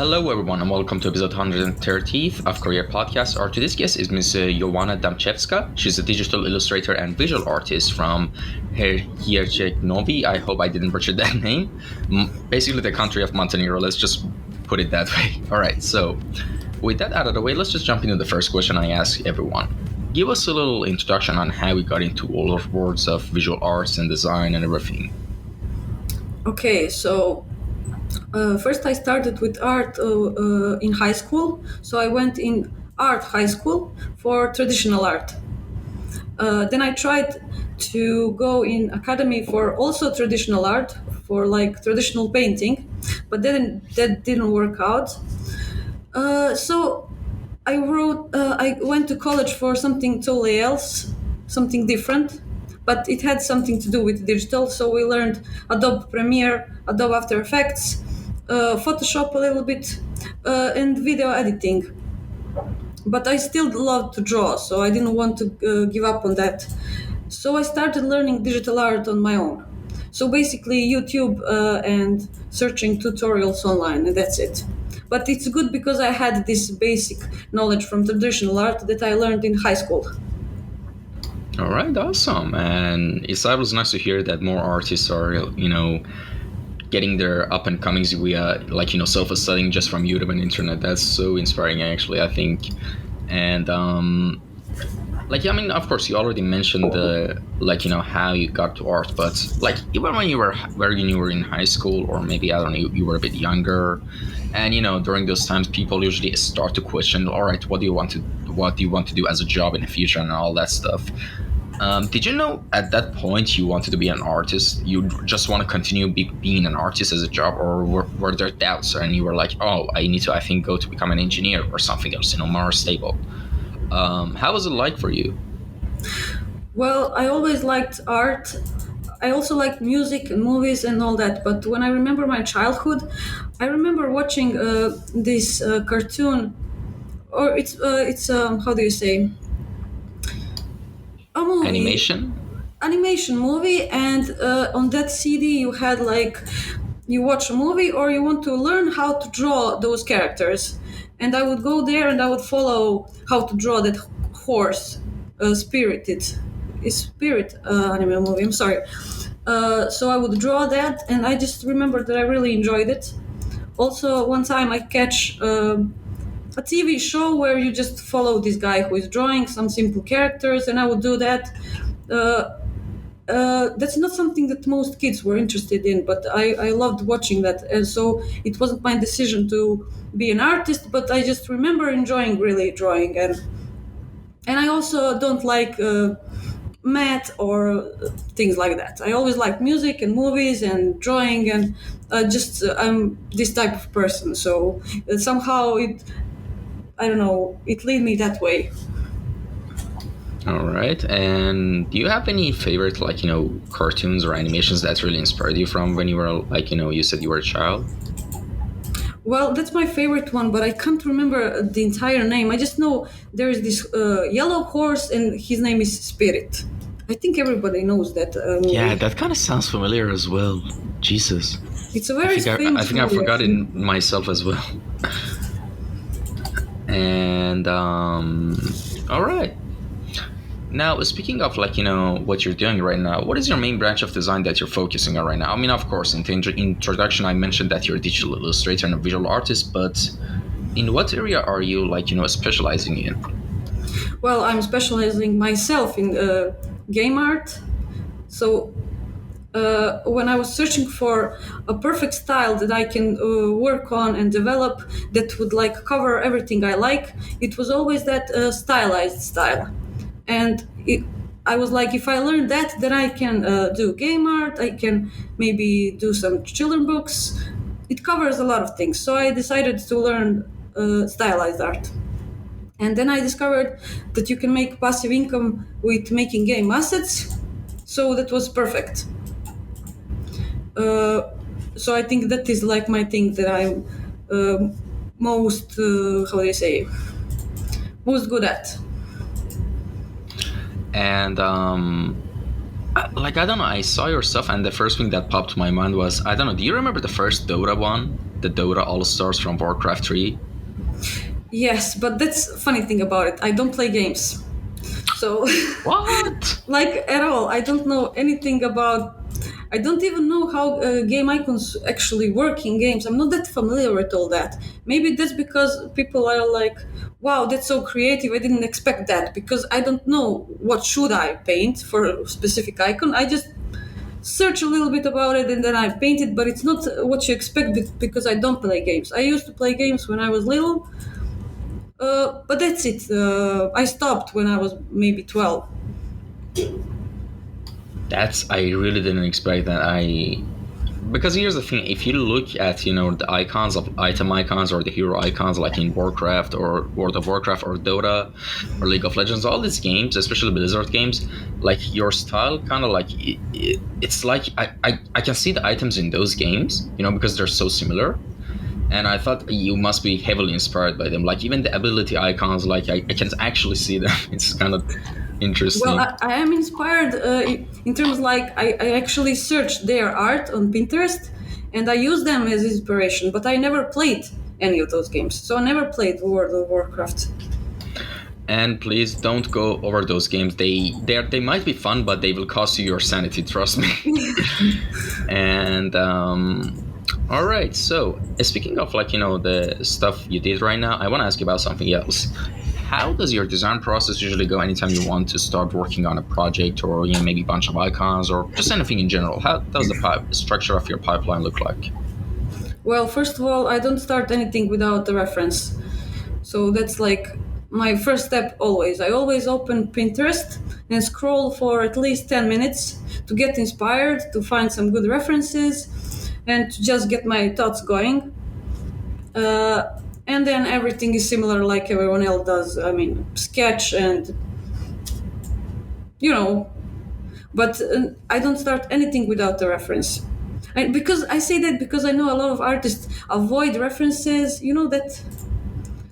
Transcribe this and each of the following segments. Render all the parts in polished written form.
Hello, everyone, and welcome to episode 130 of Kouryer podcast. Our today's guest is Ms. Jovana Damcevska. She's a digital illustrator and visual artist from Herceg Novi. I hope I didn't butcher that name. Basically, the country of Montenegro. Let's just put it that way. All right, so with that out of the way, let's just jump into the first question I ask everyone. Give us a little introduction on how we got into all of worlds of visual arts and design and everything. Okay, so first I started with art in high school. So I went in art high school for traditional art. Then I tried to go in academy for also traditional art, for like traditional painting, but then that didn't work out. So I went to college for something totally else, something different, but it had something to do with digital. So we learned Adobe Premiere, Adobe After Effects, Photoshop a little bit, and video editing. But I still loved to draw, so I didn't want to give up on that. So I started learning digital art on my own. So basically, YouTube and searching tutorials online, and that's it. But it's good because I had this basic knowledge from traditional art that I learned in high school. All right, awesome. And it's always nice to hear that more artists are, getting their up and comings via self-studying just from YouTube and internet. That's so inspiring, actually, I think. And of course, you already mentioned how you got to art, but even when you were in high school, or maybe, I don't know, you were a bit younger, and during those times people usually start to question, all right, what do you want to do as a job in the future and all that stuff. Did you know at that point you wanted to be an artist? You just want to continue being an artist as a job, or were there doubts and you were like, oh, I need to, I think, go to become an engineer or something else, more stable? How was it like for you? Well, I always liked art. I also liked music and movies and all that. But when I remember my childhood, I remember watching this cartoon, or it's how do you say, a movie, Animation? animation movie, and on that CD you had like you watch a movie or you want to learn how to draw those characters, and I would go there and I would follow how to draw that horse, spirited, is spirit anime movie. I'm sorry. So I would draw that, and I just remember that I really enjoyed it. Also, one time I catch a TV show where you just follow this guy who is drawing some simple characters, and I would do that. Uh, that's not something that most kids were interested in, but I loved watching that. And so it wasn't my decision to be an artist, but I just remember enjoying really drawing. And I also don't like math or things like that. I always like music and movies and drawing, and I'm this type of person. So somehow I don't know, it led me that way. All right. And do you have any favorite, cartoons or animations that really inspired you from when you were, you said you were a child? Well, that's my favorite one, but I can't remember the entire name. I just know there's this yellow horse, and his name is Spirit. I think everybody knows that movie. Yeah, that kind of sounds familiar as well. Jesus. It's a very I famous think I movie, forgot it actually. myself as well. And all right. Now, speaking of what you're doing right now, what is your main branch of design that you're focusing on right now? I mean, of course, in the introduction, I mentioned that you're a digital illustrator and a visual artist, but in what area are you specializing in? Well, I'm specializing myself in game art. So when I was searching for a perfect style that I can work on and develop that would cover everything I like, it was always that stylized style. And I was like, if I learn that, then I can do game art. I can maybe do some children books. It covers a lot of things. So I decided to learn stylized art. And then I discovered that you can make passive income with making game assets. So that was perfect. Uh, so I think that is like my thing that I'm most, how do you say, most good at. And I don't know, I saw your stuff, and the first thing that popped to my mind was, I don't know, do you remember the first Dota one? the Dota All Stars from Warcraft 3? Yes, but that's funny thing about it. I don't play games. So, What? like at all, I don't know anything about. I don't even know how game icons actually work in games. I'm not that familiar with all that. Maybe that's because people are like, "Wow, that's so creative. I didn't expect that." Because I don't know what should I paint for a specific icon. I just search a little bit about it and then I paint it. But it's not what you expect because I don't play games. I used to play games when I was little, but that's it. I stopped when I was maybe 12. That's I really didn't expect that. I Because here's the thing: if you look at the icons of item icons or the hero icons, like in Warcraft or World of Warcraft or Dota or League of Legends, all these games, especially Blizzard games, like your style kind of like it's like I can see the items in those games, because they're so similar. And I thought you must be heavily inspired by them. Like even the ability icons, like I can actually see them. It's kind of Well, interesting. I am inspired in terms like I actually searched their art on Pinterest and I use them as inspiration, but I never played any of those games. So I never played World of Warcraft. And please don't go over those games. They might be fun, but they will cost you your sanity. Trust me. And all right. So speaking of the stuff you did right now, I want to ask you about something else. How does your design process usually go anytime you want to start working on a project or maybe a bunch of icons or just anything in general? How does the structure of your pipeline look like? Well, first of all, I don't start anything without the reference. So that's like my first step always. I always open Pinterest and scroll for at least 10 minutes to get inspired, to find some good references, and to just get my thoughts going. Uh, and then everything is similar like everyone else does. I mean, sketch and, you know, but I don't start anything without the reference. Because I say that because I know a lot of artists avoid references, that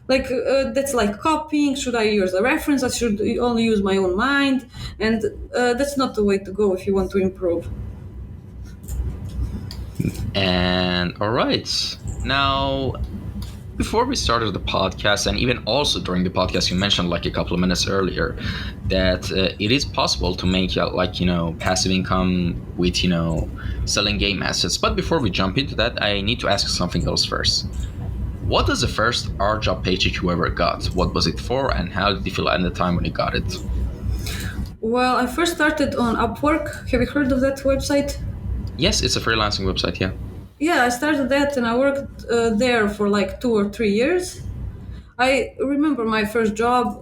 that's like copying. Should I use a reference? I should only use my own mind, and that's not the way to go if you want to improve. And all right. Now, before we started the podcast, and even also during the podcast, you mentioned like a couple of minutes earlier that it is possible to make passive income with selling game assets. But before we jump into that, I need to ask something else first. What was the first art job paycheck you ever got? What was it for, and how did you feel at the time when you got it? Well, I first started on Upwork. Have you heard of that website? Yes, it's a freelancing website. Yeah. Yeah, I started that and I worked there for like 2 or 3 years. I remember my first job.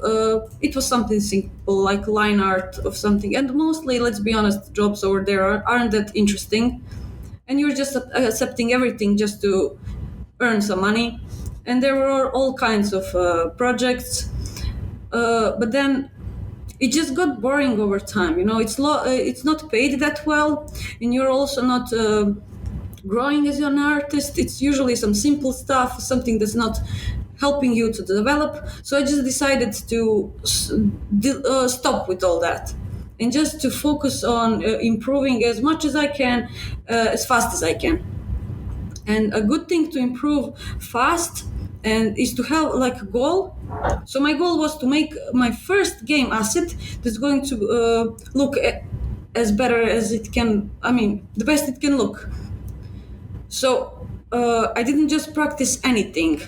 It was something simple, like line art of something. And mostly, let's be honest, jobs over there aren't that interesting. And you're just accepting everything just to earn some money. And there were all kinds of projects. But then it just got boring over time. It's not paid that well, and you're also not growing as an artist. It's usually some simple stuff, something that's not helping you to develop. So I just decided to stop with all that and just to focus on improving as much as I can, as fast as I can. And a good thing to improve fast and is to have like a goal. So my goal was to make my first game asset that's going to look as better as it can. I mean, the best it can look. So I didn't just practice anything.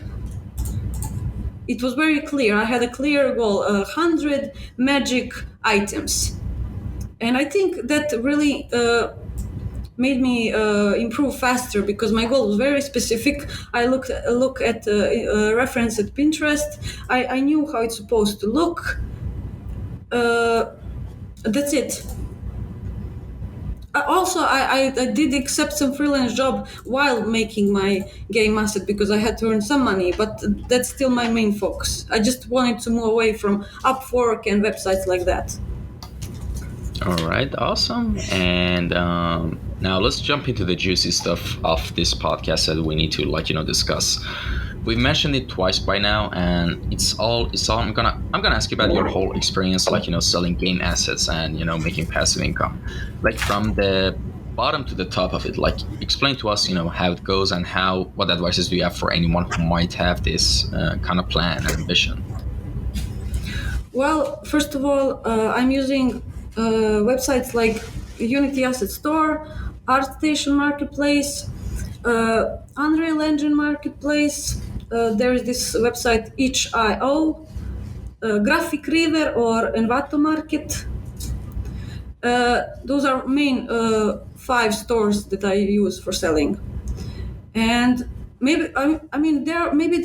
It was very clear. I had a clear goal: 100 magic items, and I think that really made me improve faster because my goal was very specific. I look at reference at Pinterest. I knew how it's supposed to look. That's it. I did accept some freelance job while making my game asset because I had to earn some money, but that's still my main focus. I just wanted to move away from Upwork and websites like that. All right, awesome. And now let's jump into the juicy stuff of this podcast that we need to discuss. We've mentioned it twice by now, and it's all. I'm gonna ask you about your whole experience, selling game assets and making passive income, like from the bottom to the top of it. Like, explain to us, how it goes and what advices do you have for anyone who might have this kind of plan and ambition? Well, first of all, I'm using websites like Unity Asset Store, ArtStation Marketplace, Unreal Engine Marketplace. There is this website itch.io, Graphic River or Envato Market. Those are main five stores that I use for selling. And maybe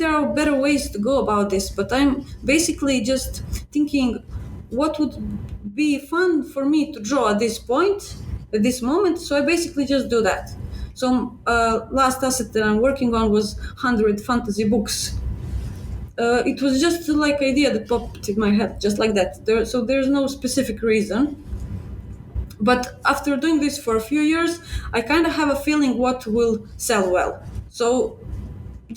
there are better ways to go about this, but I'm basically just thinking what would be fun for me to draw at this point, at this moment. So I basically just do that. So last asset that I'm working on was 100 fantasy books. It was just like idea that popped in my head, just like that. So there's no specific reason. But after doing this for a few years, I kind of have a feeling what will sell well. So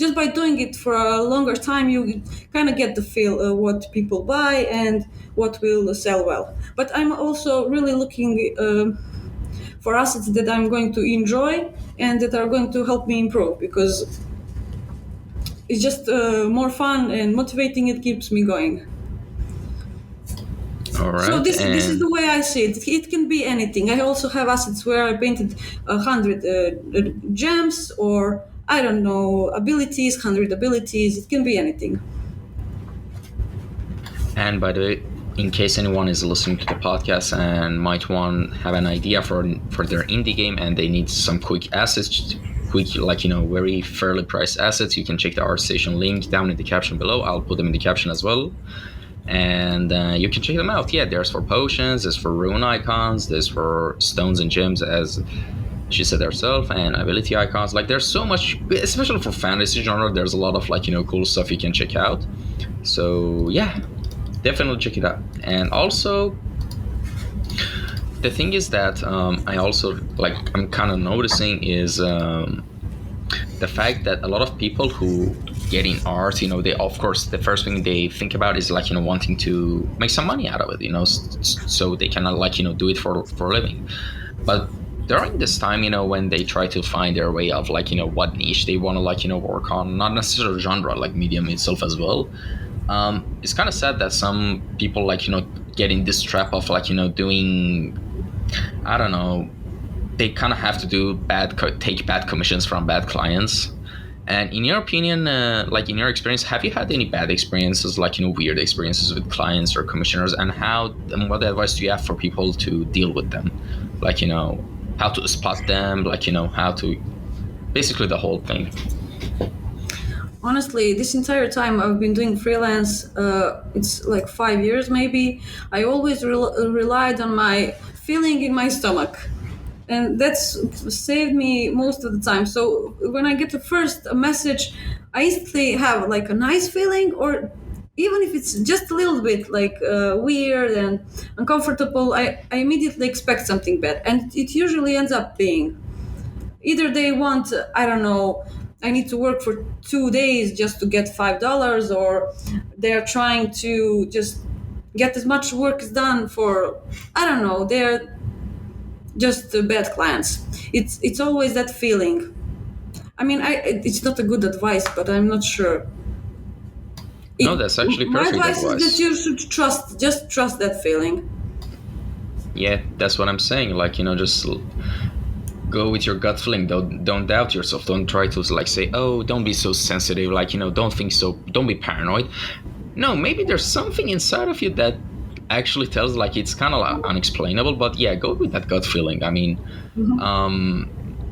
just by doing it for a longer time, you kind of get the feel of what people buy and what will sell well. But I'm also really looking for assets that I'm going to enjoy and that are going to help me improve, because it's just more fun and motivating. It keeps me going. All So right. this is the And way I see it. It can be anything. I also have assets where I painted 100 gems, or I don't know, abilities, 100 abilities. It can be anything. And by the way, in case anyone is listening to the podcast and might want have an idea for their indie game and they need some quick assets, quick, like, very fairly priced assets, you can check the ArtStation link down in the caption below. I'll put them in the caption as well. And you can check them out. Yeah, there's for potions, there's for rune icons, there's for stones and gems, as she said herself, and ability icons. Like, there's so much, especially for fantasy genre, there's a lot of, like, cool stuff you can check out. So yeah, definitely check it out. And also, the thing is that I also, like, I'm kind of noticing is the fact that a lot of people who get in art, they, of course, the first thing they think about is, like, wanting to make some money out of it, so they can, like, do it for a living. But during this time, when they try to find their way of, like, what niche they want to, like, work on, not necessarily genre, like medium itself as well. It's kind of sad that some people, like, get in this trap of, like, doing, I don't know, they kind of have to do take bad commissions from bad clients. And in your opinion, like, in your experience, have you had any bad experiences, like, weird experiences with clients or commissioners, and what advice do you have for people to deal with them? Like, how to spot them, like, how to, basically the whole thing. Honestly, this entire time I've been doing freelance, it's like 5 years maybe. I always relied on my feeling in my stomach, and that's saved me most of the time. So when I get the first message, I instantly have like a nice feeling, or even if it's just a little bit like weird and uncomfortable, I immediately expect something bad, and it usually ends up being either they want, I don't know, I need to work for 2 days just to get $5, or they're trying to just get as much work as done for, I don't know, they're just bad clients. It's always that feeling. I mean, it's not a good advice, but I'm not sure. No, that's actually My perfect advice is that advice. you should just trust that feeling. Yeah, that's what I'm saying. Like, just go with your gut feeling. Don't doubt yourself. Don't try to, like, say, oh, don't be so sensitive. Like, don't think so. Don't be paranoid. No, maybe there's something inside of you that actually tells, like, it's kind of like unexplainable. But yeah, go with that gut feeling. I mean,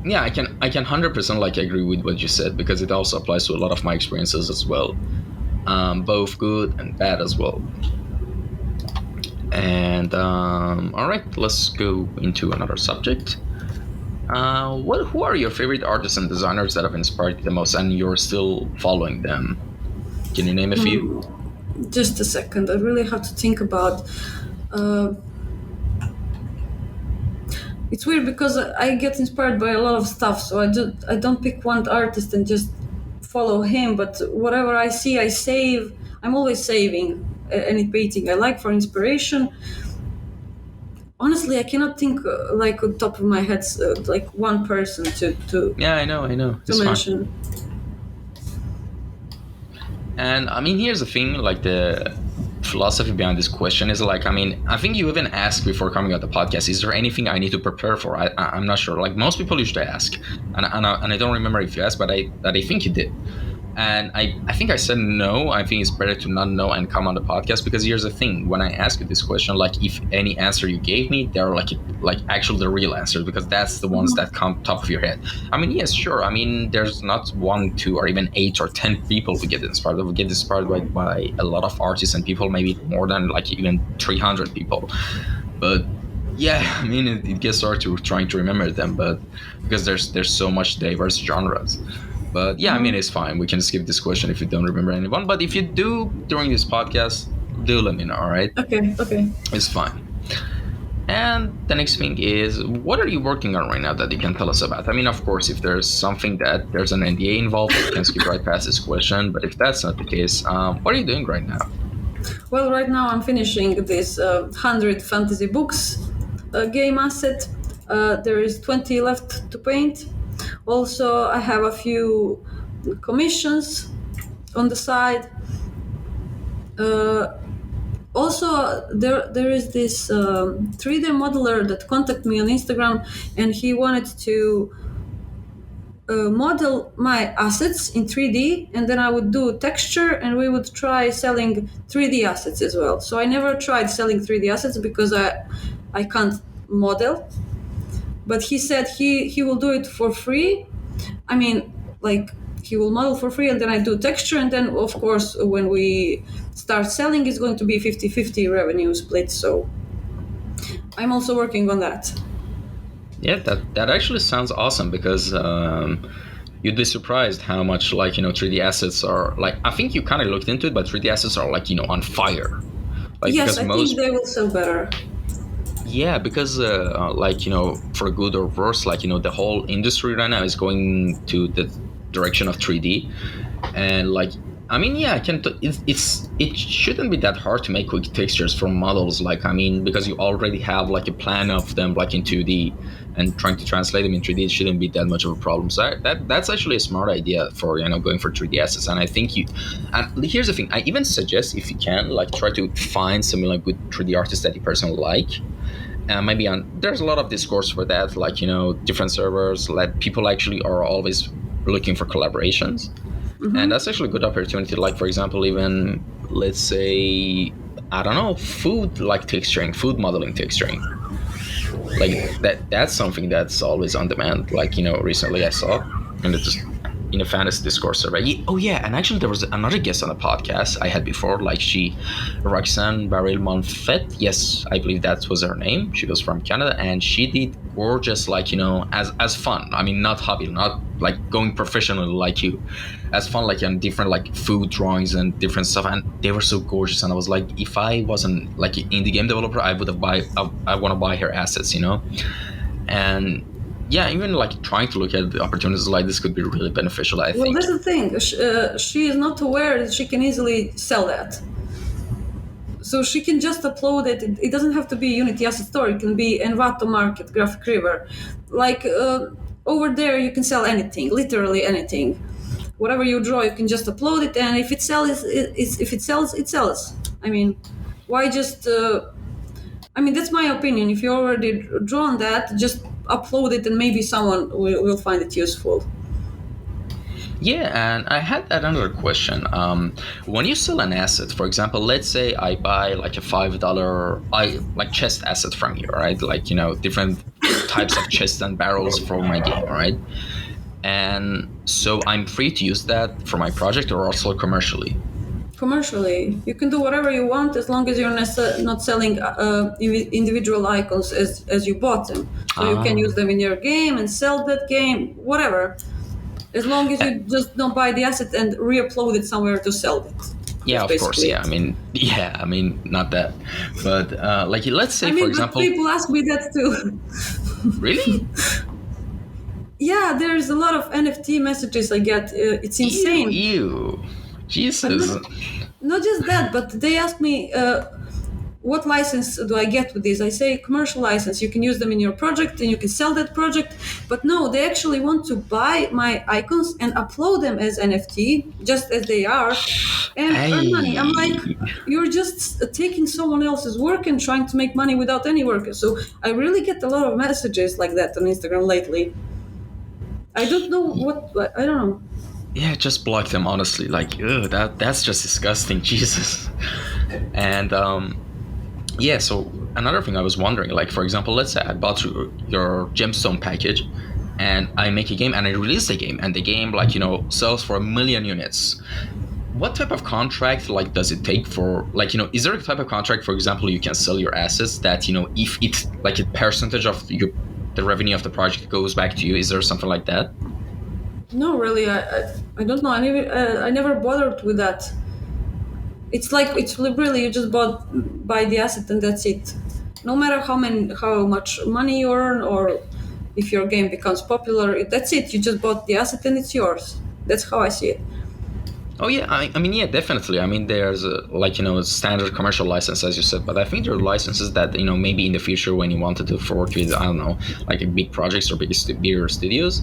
yeah, I can 100%, like, agree with what you said, because it also applies to a lot of my experiences as well, both good and bad as well. And all right, let's go into another subject. Who are your favorite artists and designers that have inspired you the most, and you're still following them? Can you name a few? Just a second, I really have to think about. Uh, it's weird because I get inspired by a lot of stuff, so I don't pick one artist and just follow him. But whatever I see, I save. I'm always saving any painting I like for inspiration. honestly, I cannot think like on top of my head like one person Yeah, I know. to It's fine. mention. And I mean, here's the thing: like the philosophy behind this question is like, I mean, I think you even asked before coming on the podcast, is there anything I need to prepare for? I'm not sure. Like most people usually ask, and I don't remember if you asked, but I think you did. And I think I said no. I think it's better to not know and come on the podcast, because here's the thing: when I ask you this question, like if any answer you gave me, they're like actually the real answers, because that's the ones that come top of your head. I mean, yes, sure. I mean, there's not one, two, or even 8 or 10 people who get inspired. We get inspired by a lot of artists and people, maybe more than like even 300 people. But yeah, I mean, it gets hard to trying to remember them, but because there's so much diverse genres. But yeah, I mean, it's fine. We can skip this question if you don't remember anyone. But if you do during this podcast, do let me know, all right? Okay, okay. It's fine. And the next thing is, what are you working on right now that you can tell us about? I mean, of course, if there's something that there's an NDA involved, we can skip right past this question. But if that's not the case, what are you doing right now? Well, right now I'm finishing this 100 fantasy books game asset. There is 20 left to paint. Also, I have a few commissions on the side. Also, there is this 3D modeler that contacted me on Instagram, and he wanted to model my assets in 3D, and then I would do texture, and we would try selling 3D assets as well. So I never tried selling 3D assets because I can't model. But he said he will do it for free. I mean, like he will model for free, and then I do texture, and then of course when we start selling, it's going to be 50-50 revenue split. So I'm also working on that. Yeah, that actually sounds awesome, because you'd be surprised how much, like, 3D assets are, like, I think you kind of looked into it, but 3D assets are like, on fire. Like, Yes, because I most think they will sell better. Yeah, because like, for good or worse, like, the whole industry right now is going to the direction of 3D. And like, I mean, yeah, it shouldn't be that hard to make quick textures from models. Like, I mean, because you already have like a plan of them like in 2D, and trying to translate them in 3D, it shouldn't be that much of a problem. So that's actually a smart idea for, going for 3D assets. And I think and here's the thing: I even suggest, if you can, like, try to find some like good 3D artists that you personally like. Maybe there's a lot of discourse for that, like, different servers, like people actually are always looking for collaborations. And that's actually a good opportunity. Like, for example, even, let's say, I don't know, food, like texturing, food modeling texturing. Like that's something that's always on demand. Like, recently I saw, and it just in a fantasy discourse survey. Oh yeah, and actually there was another guest on the podcast I had before, like Roxanne Baril Monfet. Yes, I believe that was her name. She was from Canada, and she did gorgeous, like, as fun. I mean, not hobby, not like going professionally like you, as fun, like, on different like food drawings and different stuff, and they were so gorgeous. And I was like, if I wasn't like an indie game developer, I would have I want to buy her assets, and yeah, even like trying to look at the opportunities like this could be really beneficial, I Well, think. that's the thing. She is not aware that she can easily sell that. So she can just upload it. It doesn't have to be Unity Asset Store. It can be Envato Market, Graphic River. Like over there, you can sell anything, literally anything. Whatever you draw, you can just upload it, and if it sells, it sells. I mean, why just? I mean, that's my opinion. If you already drawn that, just upload it, and maybe someone will find it useful. Yeah, and I had another question. When you sell an asset, for example, let's say I buy like a $5 like chest asset from you, right? Like, different types of chests and barrels for my game, right? And so I'm free to use that for my project, or also commercially. Commercially, you can do whatever you want as long as you're not selling individual icons as you bought them. So you can Ah. use them in your game and sell that game, whatever. As long as you just don't buy the asset and re-upload it somewhere to sell it. Yeah, That's of course. basically Yeah, I mean, not that, but like, let's say, I mean, for but example, people ask me that too. really, Yeah, there's a lot of NFT messages I get. It's insane. ew, But Jesus. not just that, but they ask me, what license do I get with this? I say commercial license. You can use them in your project and you can sell that project. But no, they actually want to buy my icons and upload them as NFT, just as they are, and earn money. I'm like, Hey, you're just taking someone else's work and trying to make money without any work. So I really get a lot of messages like that on Instagram lately. I don't know what, I don't know. yeah, just block them. Honestly, like, ugh, that's just disgusting. Jesus. And yeah. So another thing I was wondering, like, for example, let's say I bought your gemstone package, and I make a game and I release the game, and the game, like, sells for 1,000,000 units. What type of contract, like, does it take for, like, is there a type of contract, for example, you can sell your assets that, if it's like a percentage of the revenue of the project goes back to you? Is there something like that? No, really, I don't know. I never bothered with that. It's like it's really you just buy the asset and that's it. No matter how much money you earn or if your game becomes popular, that's it. You just bought the asset and it's yours. That's how I see it. Oh yeah, I mean, yeah, definitely. I mean, there's like, a standard commercial license, as you said, but I think there are licenses that, maybe in the future when you wanted to work with, I don't know, like big projects or bigger studios,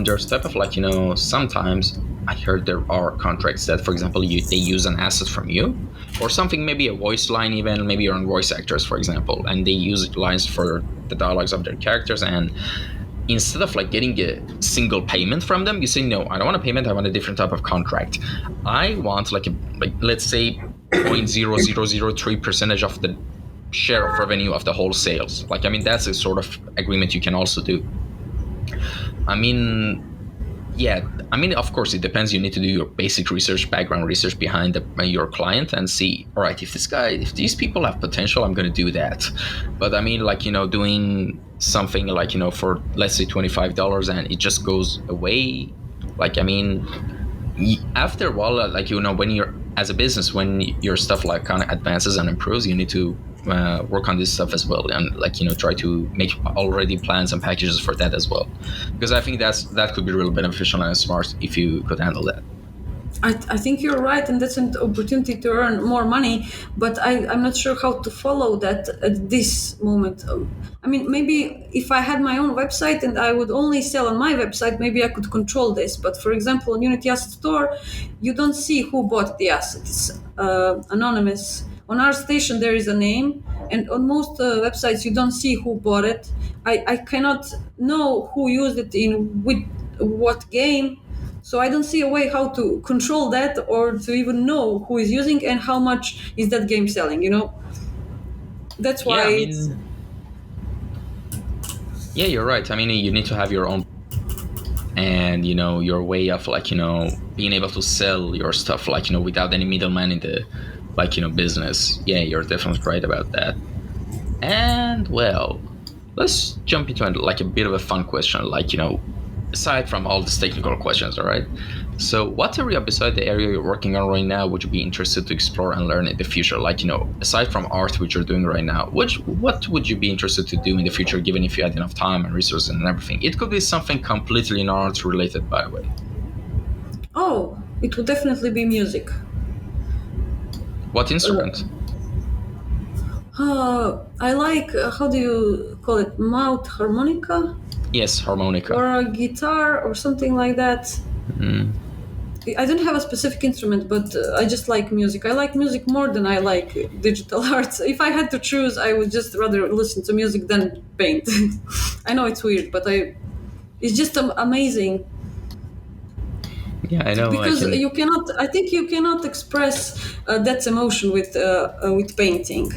there's type of, like, sometimes I heard there are contracts that, for example, they use an asset from you or something, maybe a voice line, even maybe your own voice actors, for example, and they use lines for the dialogues of their characters, and instead of, like, getting a single payment from them, you say, no, I don't want a payment, I want a different type of contract. I want, like, let's say 0.0003 percentage of the share of revenue of the whole sales. Like, I mean, that's a sort of agreement you can also do. I mean, yeah, I mean, of course, it depends. You need to do your basic research, background research behind your client, and see, all right, if these people have potential, I'm going to do that. But I mean, like, doing something like, for, let's say, $25, and it just goes away. Like, I mean, after a while, like, when you're, as a business, when your stuff, like, kind of advances and improves, you need to work on this stuff as well, and, like, try to make already plans and packages for that as well, because I think that could be really beneficial and smart if you could handle that. I think you're right, and that's an opportunity to earn more money. But I'm not sure how to follow that at this moment. I mean, maybe if I had my own website and I would only sell on my website, maybe I could control this. But for example, on Unity Asset Store, you don't see who bought the asset. It's anonymous. On our station, there is a name, and on most websites, you don't see who bought it. I cannot know who used it in with what game, so I don't see a way how to control that or to even know who is using and how much is that game selling. That's Yeah, why I it's. mean, yeah, you're right. I mean, you need to have your own, and, your way of, like, being able to sell your stuff, like, without any middleman in the, like, business. Yeah, you're definitely right about that. And, well, let's jump into, like, a bit of a fun question, like, aside from all these technical questions, all right? So what area beside the area you're working on right now would you be interested to explore and learn in the future? Like, aside from art, which you're doing right now, what would you be interested to do in the future, given if you had enough time and resources and everything? It could be something completely non-art related, by the way. Oh, it would definitely be music. What instrument? I like, how do you call it, mouth harmonica Yes, harmonica. or a guitar or something like that. Mm. I don't have a specific instrument, but I just like music. I like music more than I like digital art. If I had to choose, I would just rather listen to music than paint. I know it's weird, but it's just amazing Yeah, I know. I because can. you cannot. I think you cannot express that emotion with painting.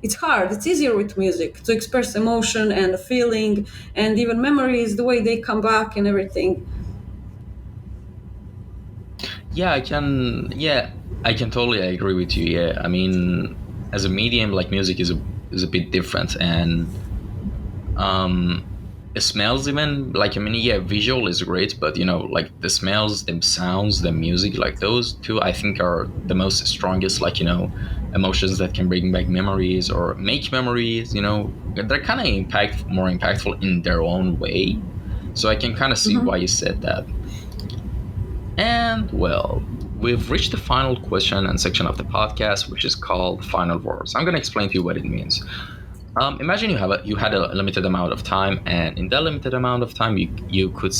It's hard. It's easier with music to express emotion and feeling and even memories, the way they come back and everything. Yeah, I can. Yeah, I can totally agree with you. Yeah, I mean, as a medium, like, music is a bit different, and um, it smells, even, like, I mean, yeah, visual is great, but, like, the smells, the sounds, the music, like, those two, I think, are the most strongest, like, emotions that can bring back memories or make memories. They're kind of more impactful in their own way. So I can kind of see why Mhm. you said that. And, well, we've reached the final question and section of the podcast, which is called final words. I'm going to explain to you what it means. Imagine you had a limited amount of time, and in that limited amount of time, you could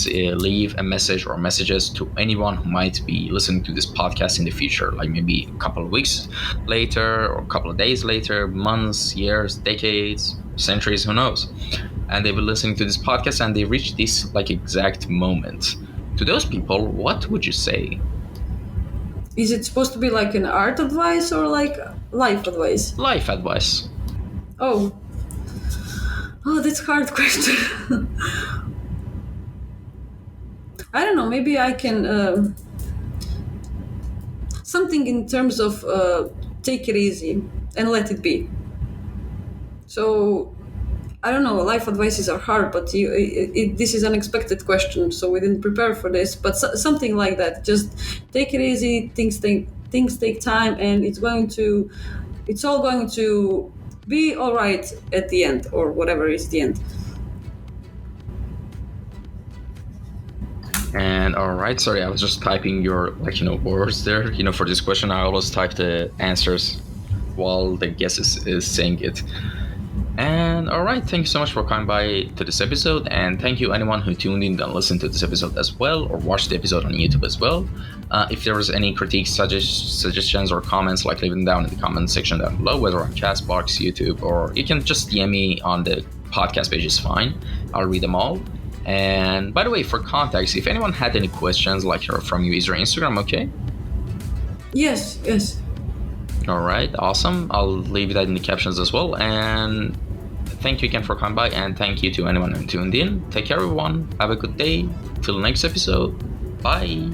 leave a message or messages to anyone who might be listening to this podcast in the future, like maybe a couple of weeks later, or a couple of days later, months, years, decades, centuries, who knows? And they were listening to this podcast, and they reached this like exact moment. To those people, what would you say? Is it supposed to be like an art advice or like life advice? Life advice. Oh. Oh, that's a hard question. I don't know. Maybe I can something in terms of take it easy and let it be. So I don't know. Life advices are hard, but this is an unexpected question, so we didn't prepare for this. But something like that. Just take it easy. Things take time, and it's all going to be all right at the end, or whatever is the end. And all right, sorry, I was just typing your words there. For this question, I always type the answers while the guest is saying it. And all right, thank you so much for coming by to this episode, and thank you anyone who tuned in and listened to this episode as well, or watched the episode on YouTube as well. If there was any critiques, suggestions, or comments, like leave them down in the comment section down below, whether on Castbox, YouTube, or you can just DM me on the podcast page is fine. I'll read them all. And by the way, for context, if anyone had any questions, like from you, is your Instagram okay? Yes. All right, awesome. I'll leave that in the captions as well. And thank you again for coming by, and thank you to anyone who tuned in. Take care, everyone. Have a good day. Till next episode. Bye.